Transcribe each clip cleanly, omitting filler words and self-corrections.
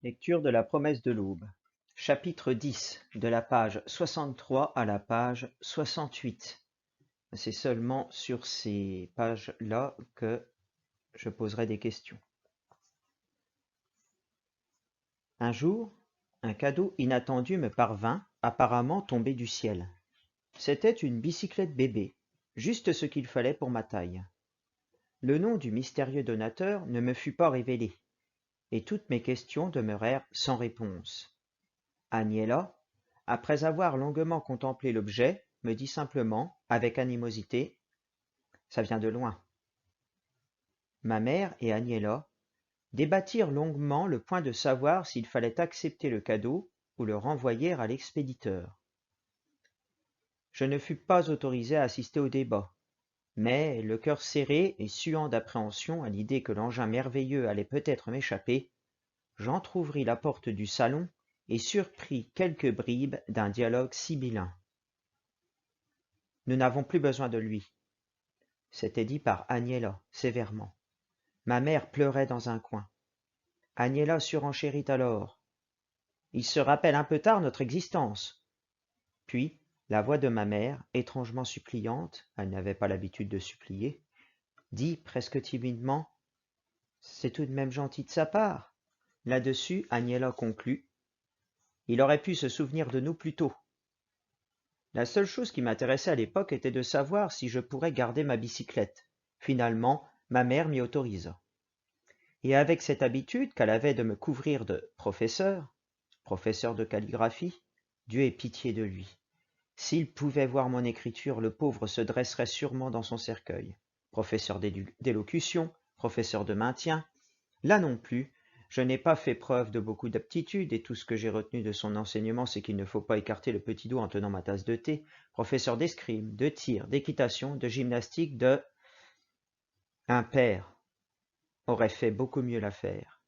Lecture de la promesse de l'aube. Chapitre 10, de la page 63 à la page 68. C'est seulement sur ces pages-là que je poserai des questions. Un jour, un cadeau inattendu me parvint, apparemment tombé du ciel. C'était une bicyclette bébé, juste ce qu'il fallait pour ma taille. Le nom du mystérieux donateur ne me fut pas révélé, et toutes mes questions demeurèrent sans réponse. Agnella, après avoir longuement contemplé l'objet, me dit simplement, avec animosité, « Ça vient de loin. » Ma mère et Agnella débattirent longuement le point de savoir s'il fallait accepter le cadeau ou le renvoyer à l'expéditeur. Je ne fus pas autorisé à assister au débat, mais, le cœur serré et suant d'appréhension à l'idée que l'engin merveilleux allait peut-être m'échapper, j'entr'ouvris la porte du salon et surpris quelques bribes d'un dialogue sibyllin. « Nous n'avons plus besoin de lui. » C'était dit par Agnella, sévèrement. Ma mère pleurait dans un coin. Agnella surenchérit alors. « Il se rappelle un peu tard notre existence. » Puis, la voix de ma mère, étrangement suppliante, elle n'avait pas l'habitude de supplier, dit presque timidement, « C'est tout de même gentil de sa part. » Là-dessus, Agnella conclut, « Il aurait pu se souvenir de nous plus tôt. » La seule chose qui m'intéressait à l'époque était de savoir si je pourrais garder ma bicyclette. Finalement, ma mère m'y autorisa. Et avec cette habitude qu'elle avait de me couvrir de professeur de calligraphie, Dieu ait pitié de lui. S'il pouvait voir mon écriture, le pauvre se dresserait sûrement dans son cercueil. Professeur d'élocution, professeur de maintien, là non plus, je n'ai pas fait preuve de beaucoup d'aptitude, et tout ce que j'ai retenu de son enseignement, c'est qu'il ne faut pas écarter le petit doigt en tenant ma tasse de thé. Professeur d'escrime, de tir, d'équitation, de gymnastique, de... Un père aurait fait beaucoup mieux l'affaire.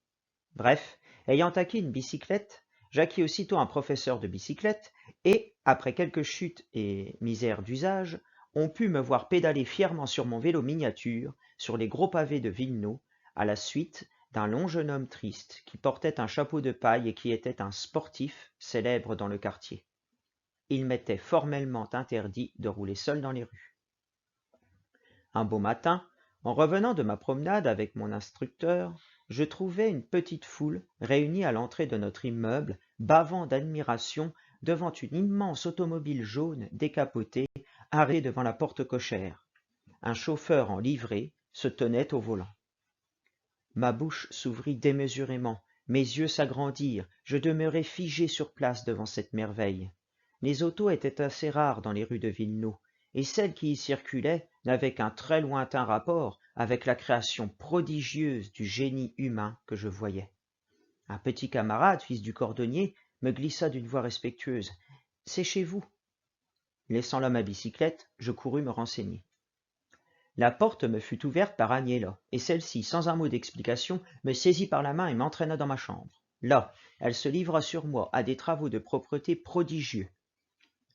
Bref, ayant acquis une bicyclette, j'acquis aussitôt un professeur de bicyclette, et, après quelques chutes et misères d'usage, on put me voir pédaler fièrement sur mon vélo miniature, sur les gros pavés de Villeneuve, à la suite d'un long jeune homme triste, qui portait un chapeau de paille et qui était un sportif célèbre dans le quartier. Il m'était formellement interdit de rouler seul dans les rues. Un beau matin, en revenant de ma promenade avec mon instructeur, je trouvai une petite foule réunie à l'entrée de notre immeuble, bavant d'admiration devant une immense automobile jaune décapotée arrêtée devant la porte cochère. Un chauffeur en livrée se tenait au volant. Ma bouche s'ouvrit démesurément, mes yeux s'agrandirent, je demeurai figé sur place devant cette merveille. Les autos étaient assez rares dans les rues de Villeneuve, et celles qui y circulaient n'avaient qu'un très lointain rapport avec la création prodigieuse du génie humain que je voyais. Un petit camarade, fils du cordonnier, me glissa d'une voix respectueuse. « C'est chez vous. » Laissant là ma bicyclette, je courus me renseigner. La porte me fut ouverte par Agnella, et celle-ci, sans un mot d'explication, me saisit par la main et m'entraîna dans ma chambre. Là, elle se livra sur moi à des travaux de propreté prodigieux.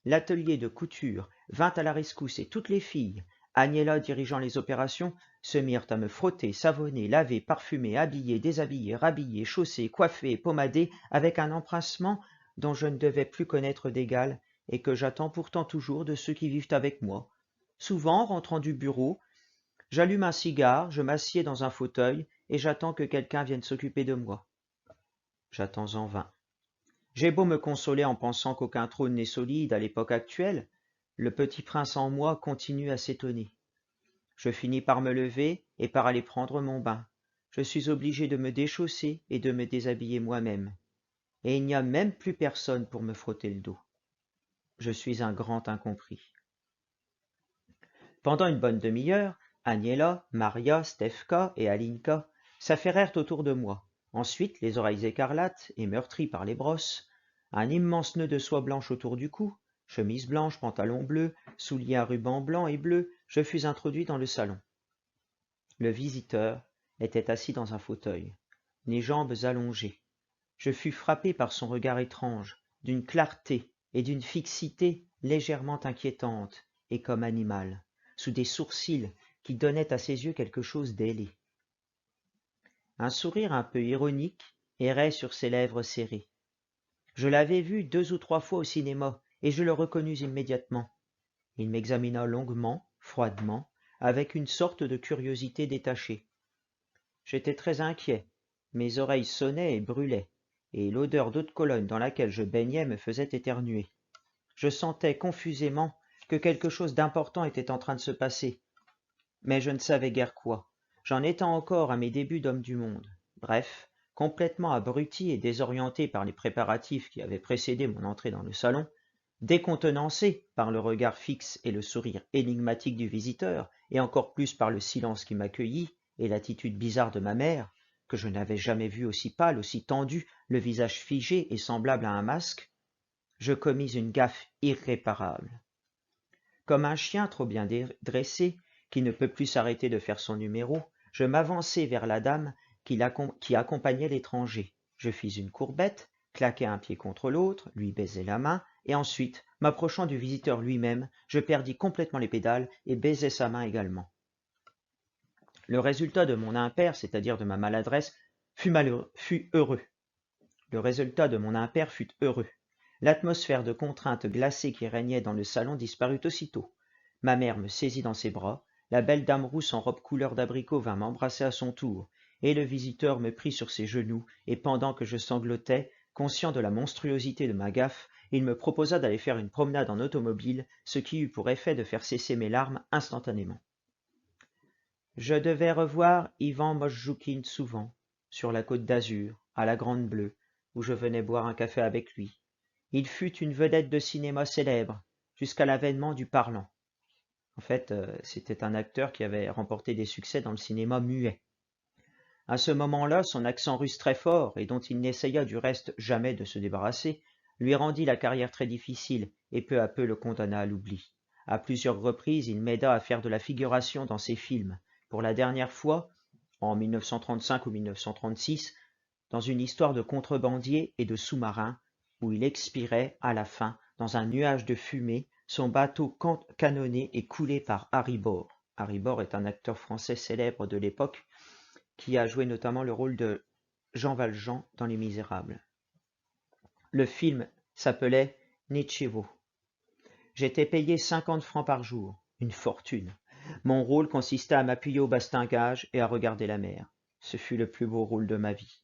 L'atelier de couture vint à la rescousse et toutes les filles, Agnella dirigeant les opérations, se mirent à me frotter, savonner, laver, parfumer, habiller, déshabiller, rhabiller, chausser, coiffer, pommader, avec un empressement dont je ne devais plus connaître d'égal et que j'attends pourtant toujours de ceux qui vivent avec moi. Souvent, rentrant du bureau, j'allume un cigare, je m'assieds dans un fauteuil et j'attends que quelqu'un vienne s'occuper de moi. J'attends en vain. J'ai beau me consoler en pensant qu'aucun trône n'est solide à l'époque actuelle, le petit prince en moi continue à s'étonner. Je finis par me lever et par aller prendre mon bain. Je suis obligé de me déchausser et de me déshabiller moi-même. Et il n'y a même plus personne pour me frotter le dos. Je suis un grand incompris. Pendant une bonne demi-heure, Agnella, Maria, Stefka et Alinka s'affairèrent autour de moi. Ensuite, les oreilles écarlates et meurtries par les brosses, un immense nœud de soie blanche autour du cou, chemise blanche, pantalon bleu, souliers à ruban blanc et bleu, je fus introduit dans le salon. Le visiteur était assis dans un fauteuil, les jambes allongées. Je fus frappé par son regard étrange, d'une clarté et d'une fixité légèrement inquiétante et comme animale, sous des sourcils qui donnaient à ses yeux quelque chose d'ailé. Un sourire un peu ironique errait sur ses lèvres serrées. Je l'avais vu 2 ou 3 fois au cinéma, et je le reconnus immédiatement. Il m'examina longuement, froidement, avec une sorte de curiosité détachée. J'étais très inquiet, mes oreilles sonnaient et brûlaient, et l'odeur d'eau de Cologne dans laquelle je baignais me faisait éternuer. Je sentais confusément que quelque chose d'important était en train de se passer, mais je ne savais guère quoi. J'en étais encore à mes débuts d'homme du monde. Bref, complètement abruti et désorienté par les préparatifs qui avaient précédé mon entrée dans le salon, décontenancé par le regard fixe et le sourire énigmatique du visiteur, et encore plus par le silence qui m'accueillit et l'attitude bizarre de ma mère, que je n'avais jamais vue aussi pâle, aussi tendue, le visage figé et semblable à un masque, je commis une gaffe irréparable. Comme un chien trop bien dressé, qui ne peut plus s'arrêter de faire son numéro, je m'avançai vers la dame qui accompagnait l'étranger. Je fis une courbette, claquai un pied contre l'autre, lui baisai la main, et ensuite, m'approchant du visiteur lui-même, je perdis complètement les pédales et baisai sa main également. Le résultat de mon impair, c'est-à-dire de ma maladresse, fut heureux. Le résultat de mon impair fut heureux. L'atmosphère de contrainte glacée qui régnait dans le salon disparut aussitôt. Ma mère me saisit dans ses bras, la belle dame rousse en robe couleur d'abricot vint m'embrasser à son tour, et le visiteur me prit sur ses genoux, et pendant que je sanglotais, conscient de la monstruosité de ma gaffe, il me proposa d'aller faire une promenade en automobile, ce qui eut pour effet de faire cesser mes larmes instantanément. Je devais revoir Ivan Mosjoukine souvent, sur la côte d'Azur, à la Grande Bleue, où je venais boire un café avec lui. Il fut une vedette de cinéma célèbre, jusqu'à l'avènement du parlant. En fait, c'était un acteur qui avait remporté des succès dans le cinéma muet. À ce moment-là, son accent russe très fort, et dont il n'essaya du reste jamais de se débarrasser, lui rendit la carrière très difficile et peu à peu le condamna à l'oubli. À plusieurs reprises, il m'aida à faire de la figuration dans ses films. Pour la dernière fois, en 1935 ou 1936, dans une histoire de contrebandier et de sous-marin, où il expirait, à la fin, dans un nuage de fumée, son bateau canonné et coulé par Harry Bor. Harry Bor est un acteur français célèbre de l'époque qui a joué notamment le rôle de Jean Valjean dans Les Misérables. Le film s'appelait Nichevo. J'étais payé 50 francs par jour, une fortune. Mon rôle consistait à m'appuyer au bastingage et à regarder la mer. Ce fut le plus beau rôle de ma vie.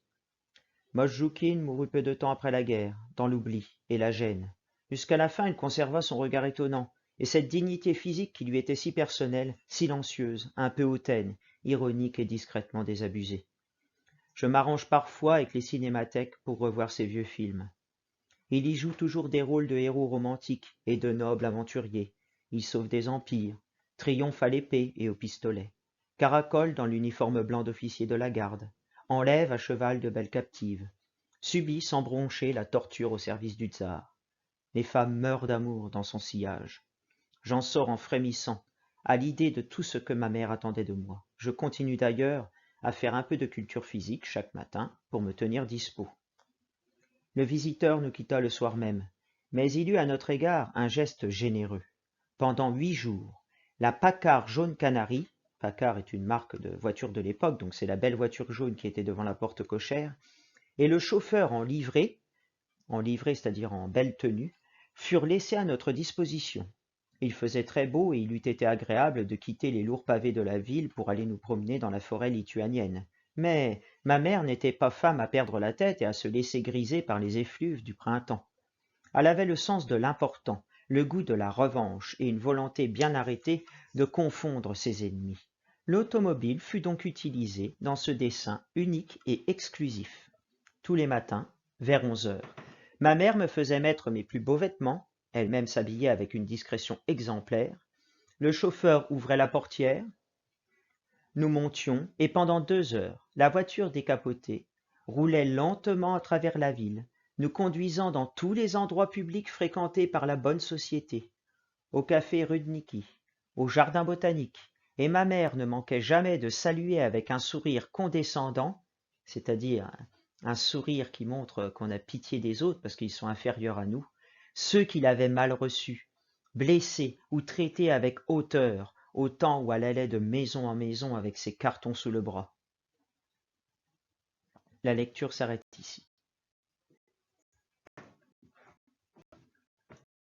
Mosjoukine mourut peu de temps après la guerre, dans l'oubli et la gêne. Jusqu'à la fin, il conserva son regard étonnant, et cette dignité physique qui lui était si personnelle, silencieuse, un peu hautaine, ironique et discrètement désabusée. Je m'arrange parfois avec les cinémathèques pour revoir ces vieux films. Il y joue toujours des rôles de héros romantiques et de nobles aventuriers. Il sauve des empires, triomphe à l'épée et au pistolet, caracole dans l'uniforme blanc d'officier de la garde, enlève à cheval de belles captives, subit sans broncher la torture au service du tsar. Les femmes meurent d'amour dans son sillage. J'en sors en frémissant à l'idée de tout ce que ma mère attendait de moi. Je continue d'ailleurs à faire un peu de culture physique chaque matin pour me tenir dispos. Le visiteur nous quitta le soir même, mais il eut à notre égard un geste généreux. Pendant 8 jours, la Packard jaune canari, Packard est une marque de voiture de l'époque, donc c'est la belle voiture jaune qui était devant la porte cochère, et le chauffeur en livrée, c'est-à-dire en belle tenue, furent laissés à notre disposition. Il faisait très beau et il eût été agréable de quitter les lourds pavés de la ville pour aller nous promener dans la forêt lituanienne. Mais ma mère n'était pas femme à perdre la tête et à se laisser griser par les effluves du printemps. Elle avait le sens de l'important, le goût de la revanche et une volonté bien arrêtée de confondre ses ennemis. L'automobile fut donc utilisée dans ce dessein unique et exclusif. Tous les matins, vers 11 heures, ma mère me faisait mettre mes plus beaux vêtements, elle-même s'habillait avec une discrétion exemplaire. Le chauffeur ouvrait la portière, nous montions, et pendant 2 heures, la voiture décapotée roulait lentement à travers la ville, nous conduisant dans tous les endroits publics fréquentés par la bonne société, au café Rudniki, au jardin botanique, et ma mère ne manquait jamais de saluer avec un sourire condescendant, c'est-à-dire un sourire qui montre qu'on a pitié des autres parce qu'ils sont inférieurs à nous, ceux qui l'avaient mal reçue, blessés ou traités avec hauteur, au temps où elle allait de maison en maison avec ses cartons sous le bras. La lecture s'arrête ici.